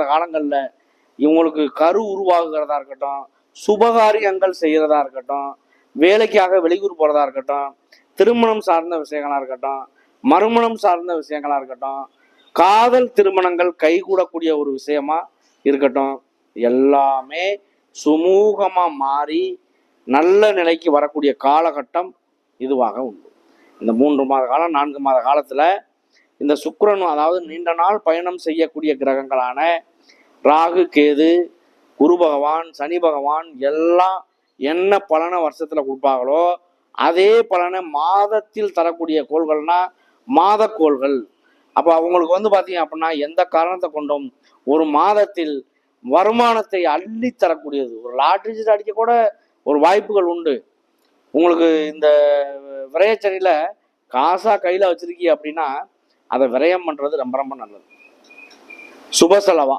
காலங்களில் இவங்களுக்கு கரு உருவாகுறதா இருக்கட்டும், சுபகாரியங்கள் செய்கிறதா இருக்கட்டும், வேலைக்காக வெளியூர் போகிறதா இருக்கட்டும், திருமணம் சார்ந்த விஷயங்களாக இருக்கட்டும், மறுமணம் சார்ந்த விஷயங்களாக இருக்கட்டும், காதல் திருமணங்கள் கைகூடக்கூடிய ஒரு விஷயமா இருக்கட்டும், எல்லாமே சுமூகமாக மாறி நல்ல நிலைக்கு வரக்கூடிய காலகட்டம் இதுவாக உண்டு. இந்த 3 மாத காலம் 4 மாத காலத்தில் இந்த சுக்கிரன், அதாவது நீண்ட நாள் பயணம் செய்யக்கூடிய கிரகங்களான ராகு, கேது, குரு பகவான், சனி பகவான் எல்லாம் என்ன பலனை வருஷத்துல கொடுப்பாங்களோ அதே பலனை மாதத்தில் தரக்கூடிய கோள்கள்னா மாத கோள்கள். அப்போ அவங்களுக்கு பார்த்தீங்க அப்படின்னா எந்த காரணத்தை கொண்டும் ஒரு மாதத்தில் வருமானத்தை அள்ளி தரக்கூடியது. ஒரு லாட்ரி சீட் அடிக்க கூட ஒரு வாய்ப்புகள் உண்டு. உங்களுக்கு இந்த விரயச்சனியில் காசாக கையில் வச்சிருக்கீங்க அப்படின்னா அதை விரயம் பண்ணுறது ரொம்ப ரொம்ப நல்லது. சுப செலவா